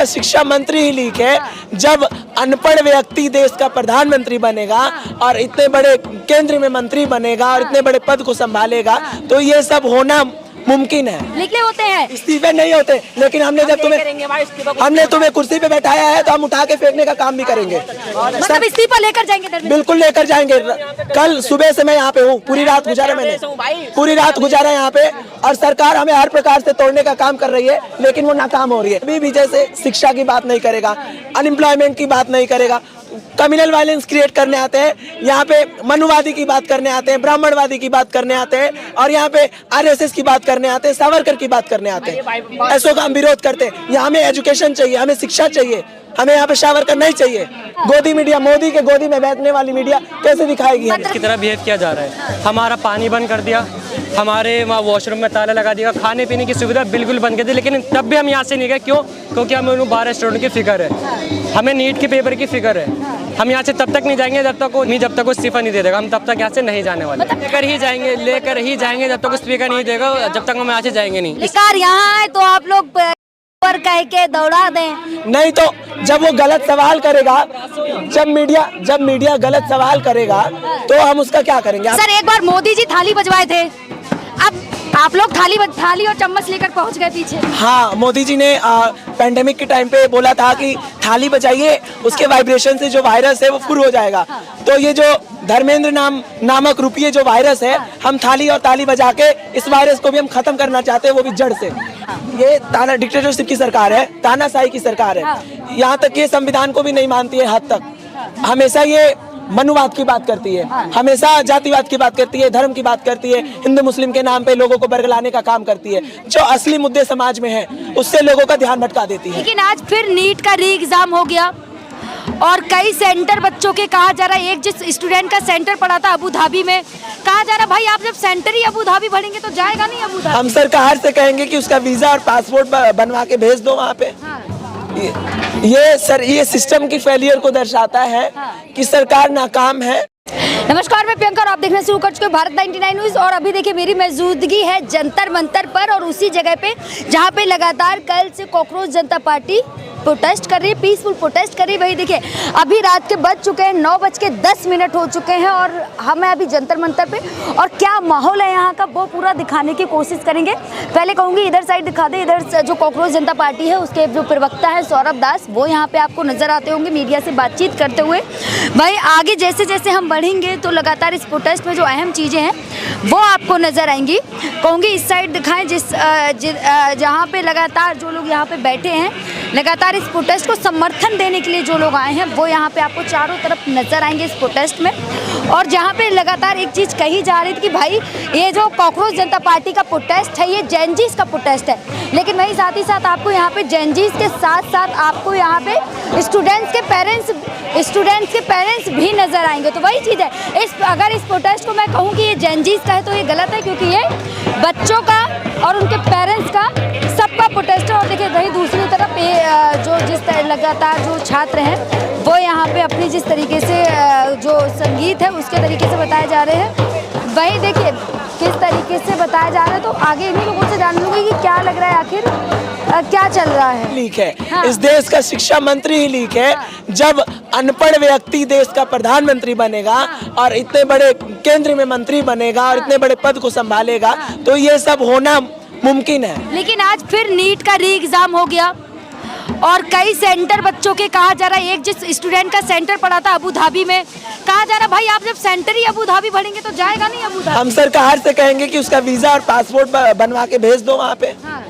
का शिक्षा मंत्री ही लीक है। जब अनपढ़ व्यक्ति देश का प्रधानमंत्री बनेगा और इतने बड़े केंद्र में मंत्री बनेगा और इतने बड़े पद को संभालेगा तो ये सब होना मुमकिन है। लिखने होते हैं, इस्तीफे नहीं होते, लेकिन हमने तुम्हें कुर्सी पे बैठाया है तो हम उठा के फेंकने का काम भी करेंगे। मतलब इस्तीफा लेकर जाएंगे? बिल्कुल लेकर जाएंगे। कल सुबह से मैं यहाँ पे हूँ, पूरी रात गुजारा मैंने, पूरी रात गुजारा यहाँ पे, और सरकार हमें हर प्रकार से तोड़ने का काम कर रही है लेकिन वो नाकाम हो रही है। अभी भी जैसे शिक्षा की बात नहीं करेगा, अनएम्प्लॉयमेंट की बात नहीं करेगा, कम्युनल वायलेंस क्रिएट करने आते हैं, यहाँ पे मनुवादी की बात करने आते हैं, ब्राह्मणवादी की बात करने आते हैं, और यहाँ पे आरएसएस की बात करने आते हैं, सावरकर की बात करने आते हैं। ऐसों का हम विरोध करते हैं। यहाँ हमें एजुकेशन चाहिए, हमें शिक्षा चाहिए, हमें यहाँ पे सावरकर नहीं चाहिए। गोदी मीडिया, मोदी के गोदी में बैठने वाली मीडिया कैसे दिखाएगी? इसकी तरह बिहेव किया जा रहा है। हमारा पानी बंद कर दिया, हमारे वहाँ वॉशरूम में ताला लगा दिया, खाने पीने की सुविधा बिल्कुल बंद कर दी, लेकिन तब भी हम यहाँ से नहीं गए। क्यों? क्योंकि हमें उन 12 स्टूडेंट की फिक्र है, हमें नीट के पेपर की फिक्र है। हम यहाँ से तब तक नहीं जाएंगे जब तक वो इस्तीफा नहीं दे देगा, हम तब तक यहाँ से नहीं जाने वाले। लेकर ही जाएंगे जब तक वो स्पीकर नहीं देगा, जब तक हम यहाँ से जाएंगे नहीं। सरकार यहाँ है तो आप लोग पर कह के दौड़ा दें। नहीं तो जब वो गलत सवाल करेगा, जब मीडिया गलत सवाल करेगा तो हम उसका क्या करेंगे? सर एक बार मोदी जी थाली बजवाए थे, अब आप लोग थाली और चम्मच लेकर पहुंच गए पीछे। हाँ, मोदी जी ने पेंडेमिक के टाइम पे बोला था कि थाली बजाइए, उसके वाइब्रेशन से जो वायरस है वो फुर हो जाएगा। तो ये जो धर्मेंद्र नामक रूपीय जो वायरस है, हम थाली और ताली बजा के इस वायरस को भी हम खत्म करना चाहते हैं, वो भी जड़ से। ये ताना डिक्टेटरशिप की सरकार है, तानाशाही की सरकार है। यहाँ तक ये संविधान को भी नहीं मानती है हद तक। हमेशा ये मनुवाद की बात करती है, हमेशा जातिवाद की बात करती है, धर्म की बात करती है, हिंदू मुस्लिम के नाम पे लोगों को बरगलाने का काम करती है। जो असली मुद्दे समाज में है उससे लोगों का ध्यान भटका देती है। लेकिन आज फिर नीट का री एग्जाम हो गया और कई सेंटर बच्चों के कहा जा रहा है, एक जिस स्टूडेंट का सेंटर पड़ा था अबू धाबी में, कहा जा रहा है भाई आप जब सेंटर ही अबू धाबी भरेंगे तो जाएगा नहीं अबू धाबी। हम सरकार से कहेंगे कि उसका वीजा और पासपोर्ट बनवा के भेज दो वहाँ पे। ये सिस्टम की फेलियर को दर्शाता है कि सरकार नाकाम है। नमस्कार, मैं प्रियंका और आप देखने शुरू कर चुके हैं भारत 99 न्यूज़। और अभी देखिए मेरी मौजूदगी है जंतर मंतर पर, और उसी जगह पे जहाँ पे लगातार कल से कॉकरोच जनता पार्टी प्रोटेस्ट कर रही है, पीसफुल प्रोटेस्ट कर रही है। वही देखिए अभी रात के बज चुके हैं 9:10 हो चुके हैं और हम हैं अभी जंतर मंतर पे, और क्या माहौल है यहाँ का वो पूरा दिखाने की कोशिश करेंगे। पहले कहूँगी इधर साइड दिखा दे, इधर जो कॉकरोच जनता पार्टी है उसके जो प्रवक्ता है सौरभ दास, वो यहाँ पे आपको नजर आते होंगे मीडिया से बातचीत करते हुए। भाई आगे जैसे जैसे हम बढ़ेंगे तो लगातार इस प्रोटेस्ट में जो अहम चीज़ें हैं वो आपको नजर आएंगी। कहूँगी इस साइड दिखाएं जहाँ पे लगातार जो लोग यहाँ पे बैठे हैं, लगातार इस प्रोटेस्ट को समर्थन देने के लिए जो लोग आए हैं वो यहाँ पे आपको चारों तरफ नजर आएंगे इस प्रोटेस्ट में। और जहाँ पे लगातार एक चीज़ कही जा रही थी कि भाई ये जो कॉकरोच जनता पार्टी का प्रोटेस्ट है ये जेनजीस का प्रोटेस्ट है, लेकिन वही साथ ही साथ आपको यहाँ पे जेनजीस के साथ साथ आपको यहाँ पे स्टूडेंट्स के पेरेंट्स भी नजर आएंगे। तो वही चीज़ है, अगर इस प्रोटेस्ट को मैं कहूँ कि ये जेनजीस का है तो ये गलत है, क्योंकि ये बच्चों का और उनके पेरेंट्स का सबका प्रोटेस्ट है। और देखिए वही दूसरी तरफ जो जिस लगातार जो छात्र हैं वो यहाँ पे अपनी जिस तरीके से जो संगीत है उसके तरीके से बताए जा रहे हैं, वही देखिए किस तरीके से बताया जा रहा है। तो आगे इन्हीं लोगों से जान लूँगी कि क्या लग रहा है आखिर क्या चल रहा है। लीक है। हाँ। इस देश का शिक्षा मंत्री ही लीक है। हाँ। जब अनपढ़ व्यक्ति देश का प्रधानमंत्री बनेगा। हाँ। और इतने बड़े केंद्र में मंत्री बनेगा। हाँ। और इतने बड़े पद को संभालेगा। हाँ। तो ये सब होना मुमकिन है। लेकिन आज फिर नीट का री एग्जाम हो गया और कई सेंटर बच्चों के कहा जा रहा है, एक जिस स्टूडेंट का सेंटर पड़ा था अबू धाबी में, कहा जा रहा है भाई आप जब सेंटर ही अबू धाबी भरेंगे तो जाएगा नहीं अबू धाबी। हम सरकार से कहेंगे कि उसका वीजा और पासपोर्ट बनवा के भेज दो वहाँ पे। हाँ।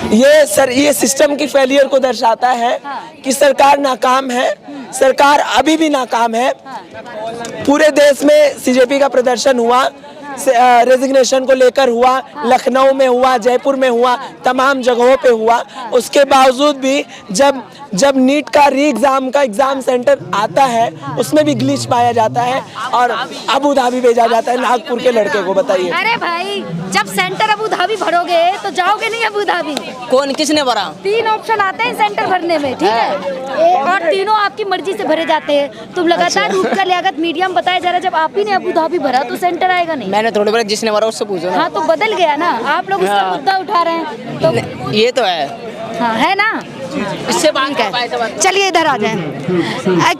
ये सिस्टम की फेलियर को दर्शाता है कि सरकार नाकाम है। सरकार अभी भी नाकाम है। पूरे देश में सीजेपी का प्रदर्शन हुआ, रेजिग्नेशन को लेकर हुआ, लखनऊ में हुआ, जयपुर में हुआ, तमाम जगहों पे हुआ। उसके बावजूद भी जब नीट का री एग्जाम का एग्जाम सेंटर आता है उसमें भी ग्लिच पाया जाता है और अबू धाबी भेजा जाता है नागपुर के लड़के को। बताइए। अरे भाई जब सेंटर अबू धाबी भरोगे तो जाओगे नहीं अबू धाबी? कौन किसने भरा? 3 ऑप्शन आते हैं सेंटर भरने में, ठीक है, और तीनों आपकी मर्जी से भरे जाते हैं। तुम लगातार रूट का लियाकत मीडिया में बताया जा रहा है, जब आप ही ने अबू धाबी भरा तो सेंटर आएगा नहीं। मैंने थोड़ी बार जिसने भरा उससे पूछो। हाँ तो बदल गया ना, आप लोग उसका मुद्दा उठा रहे हैं तो ये तो है। हाँ है ना। इससे बात ठीक कर पाए तो है, चलिए इधर आ जाए।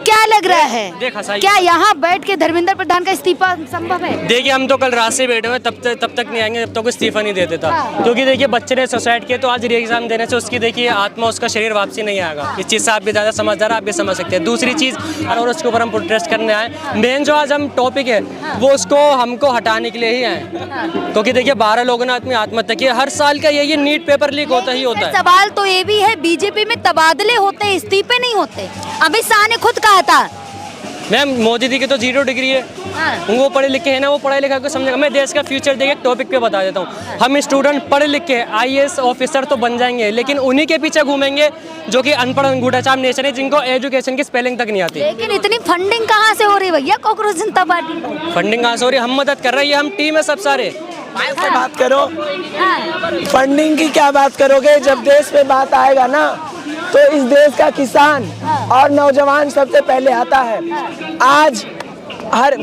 क्या लग रहा है, देखा सही। क्या यहाँ बैठ के धर्मेंद्र प्रधान का इस्तीफा संभव है? देखिए हम तो कल रात से बैठे हुए तब तक नहीं आएंगे जब तक वो इस्तीफा नहीं दे देता। हाँ। क्योंकि देखिए बच्चे ने सुसाइड किया तो आज री एग्जाम देने से उसकी देखिए आत्मा उसका शरीर वापसी नहीं आएगा। इस चीज़ से आप भी ज़्यादा समझदार आप भी समझ सकते हैं। दूसरी चीज़ और उसके ऊपर हम प्रोटेस्ट करने आए, मेन जो आज हम टॉपिक है वो उसको हमको हटाने के लिए ही आए। क्योंकि देखिए 12 लोगों ने अपनी आत्महत्या की, हर साल का ये नीट पेपर लीक होता ही होता है। सवाल तो ये भी है, बीजेपी में तबादले होते हैं, इस्तीफे नहीं होते। अमित शाह ने खुद कहा था। मैम मोदी जी की तो 0 डिग्री है, वो पढ़े लिखे हैं ना, वो पढ़े लिखा को समझेगा। मैं देश का फ्यूचर देख एक टॉपिक पे बता देता हूँ। हम स्टूडेंट पढ़े लिखे IAS ऑफिसर तो बन जाएंगे, लेकिन उन्हीं के पीछे घूमेंगे जो कि अनपढ़ अंगूठा छाप नेशन है, जिनको एजुकेशन की स्पेलिंग तक नहीं आती। लेकिन इतनी फंडिंग कहाँ से हो रही है भैया कांग्रेस जनता पार्टी? फंडिंग कहाँ से हो रही है? हम मदद कर रहे हैं, ये हम टीम है सब सारे। से बात करो, फंडिंग की क्या बात करोगे? जब देश में बात आएगा ना तो इस देश का किसान और नौजवान सबसे पहले आता है। आज हर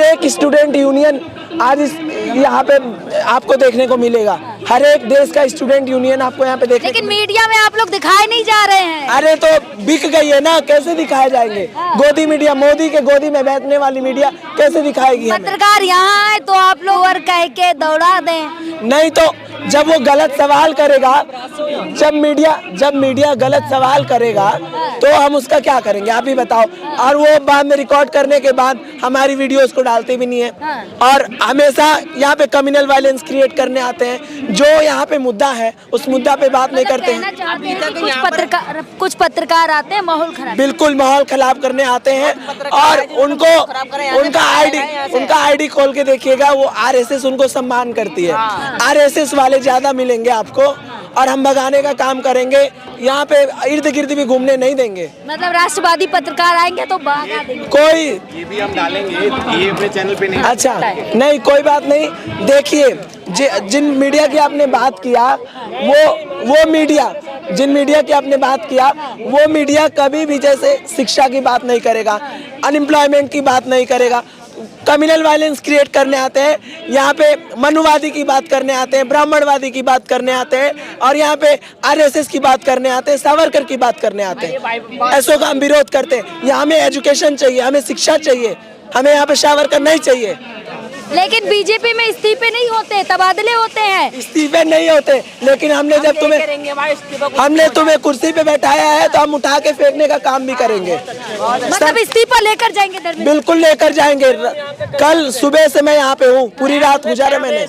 एक स्टूडेंट यूनियन आज इस यहाँ पे आपको देखने को मिलेगा। हर एक देश का स्टूडेंट यूनियन आपको यहाँ पे देखने लेकिन मीडिया में आप लोग दिखाए नहीं जा रहे हैं। अरे तो बिक गई है ना, कैसे दिखाए जाएंगे? गोदी मीडिया, मोदी के गोदी में बैठने वाली मीडिया कैसे दिखाएगी हमें? पत्रकार यहाँ आए तो आप लोग और कह के दौड़ा दें। नहीं तो जब वो गलत सवाल करेगा, जब मीडिया गलत सवाल करेगा तो हम उसका क्या करेंगे आप ही बताओ। और वो बाद में रिकॉर्ड करने के बाद हमारी वीडियोस को डालते भी नहीं है और हमेशा यहाँ पे कम्युनल वायलेंस क्रिएट करने आते हैं। जो यहाँ पे मुद्दा है उस मुद्दा पे बात नहीं करते हैं। कुछ पत्रकार आते हैं माहौल खराब, बिल्कुल माहौल खराब करने आते हैं और उनका आईडी खोल के देखिएगा, वो RSS उनको सम्मान करती है। RSS वाले ज्यादा मिलेंगे आपको और हम भगाने का काम करेंगे। यहाँ पे इर्द गिर्द भी घूमने नहीं देंगे। मतलब राष्ट्रवादी पत्रकार आएंगे तो भगा देंगे। कोई ये भी हम डालेंगे, ये अपने चैनल पे नहीं। अच्छा नहीं, कोई बात नहीं। देखिए जिन मीडिया की आपने बात किया वो मीडिया, जिन मीडिया की आपने बात किया वो मीडिया कभी भी जैसे शिक्षा की बात नहीं करेगा, अनएम्प्लॉयमेंट की बात नहीं करेगा, कम्युनल वायलेंस क्रिएट करने आते हैं। यहाँ पे मनुवादी की बात करने आते हैं, ब्राह्मणवादी की बात करने आते हैं और यहाँ पे RSS की बात करने आते हैं, सावरकर की बात करने आते हैं। ऐसों का हम विरोध करते हैं। यहाँ हमें एजुकेशन चाहिए, हमें शिक्षा चाहिए, हमें यहाँ पे सावरकर नहीं चाहिए। लेकिन बीजेपी में इस्तीफे नहीं होते, तबादले होते हैं। इस्तीफे नहीं होते, लेकिन हमने जब तुम्हें कुर्सी पे बैठाया है तो हम उठा के फेंकने का काम भी करेंगे। मतलब इस्तीफा लेकर जाएंगे धर्मेंद्र? बिल्कुल लेकर जाएंगे। कल सुबह से मैं यहाँ पे हूँ, पूरी रात गुजारा मैंने,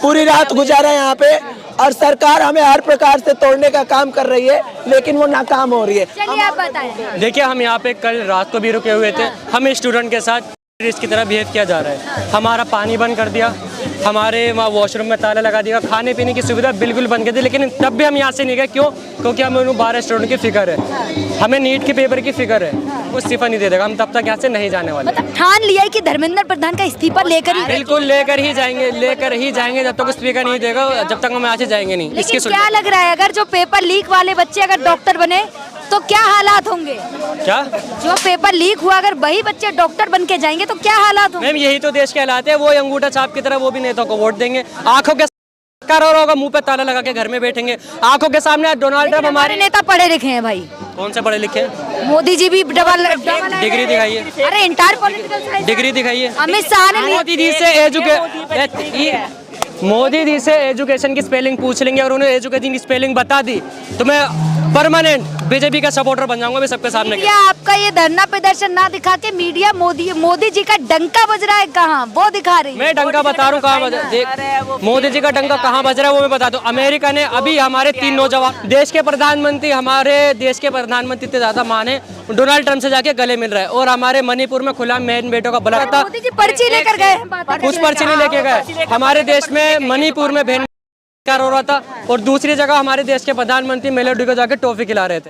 पूरी रात गुजारा यहाँ पे और सरकार हमें हर प्रकार से तोड़ने का काम कर रही है लेकिन वो नाकाम हो रही है। चलिए आप बताएं। देखिए हम यहाँ पे कल रात को भी रुके हुए थे, हम स्टूडेंट के साथ इसकी तरह बिहेव किया जा रहा है। हमारा पानी बंद कर दिया, हमारे वहाँ वॉशरूम में ताला लगा दिया, खाने पीने की सुविधा बिल्कुल बंद कर दी, लेकिन तब भी हम यहाँ से नहीं गए। क्यों? क्योंकि हमें उन 12 स्टूडेंट की फिक्र है, हमें नीट के पेपर की फिक्र है। वो इस्तीफा नहीं दे देगा, हम तब तक यहाँ से नहीं जाने वाले। मतलब ठान लिया है कि धर्मेंद्र प्रधान का इस्तीफा लेकर ही? बिल्कुल लेकर ही जाएंगे जब तक स्पीकर नहीं देगा, जब तक हम यहाँ से जाएंगे नहीं। लेकिन क्या लग रहा है, अगर जो पेपर लीक वाले बच्चे अगर डॉक्टर बने तो क्या हालात होंगे? क्या जो पेपर लीक हुआ अगर वही बच्चे डॉक्टर बन के जाएंगे तो क्या हालात होंगे? मैम यही तो देश के हालात है। वो अंगूठा छाप की तरह वो भी नेताओं को वोट देंगे, आंखों के कर और होगा, मुंह पे ताला लगा के घर में बैठेंगे। आंखों के सामने डोनाल्ड ट्रंप हमारे नेता पढ़े लिखे हैं भाई। कौन से पढ़े लिखे हैं? मोदी जी भी डबल डिग्री दिखाइए, अरे इंटायर पॉलिटिकल साइंस डिग्री दिखाइए। अमित शाह ने मोदी जी से एजुकेशन की स्पेलिंग पूछ लेंगे और उन्हें एजुकेशन की स्पेलिंग बता दी तो मैं परमानेंट बीजेपी का सपोर्टर बन जाऊंगा मैं सबके सामने। मीडिया आपका ये धरना प्रदर्शन ना दिखा के मीडिया मोदी जी का डंका बज रहा है कहाँ, वो दिखा रही है। मैं डंका बता रहा हूँ कहाँ बज रहा है, मोदी जी का डंका कहाँ बज रहा है वो मैं बता दूँ। अमेरिका ने अभी हमारे 3 नौजवान देश के प्रधानमंत्री, हमारे देश के प्रधानमंत्री इतने ज्यादा माने डोनाल्ड ट्रंप से जाके गले मिल रहा है और हमारे मणिपुर में खुला बहन बेटों का बला था। मोदी जी पर्ची लेकर गए, कुछ पर्ची नहीं लेके गए। हमारे देश में मणिपुर में बहन हो रहा था और दूसरी जगह हमारे देश के प्रधानमंत्री मेलोडी को जाके टॉफी खिला रहे थे।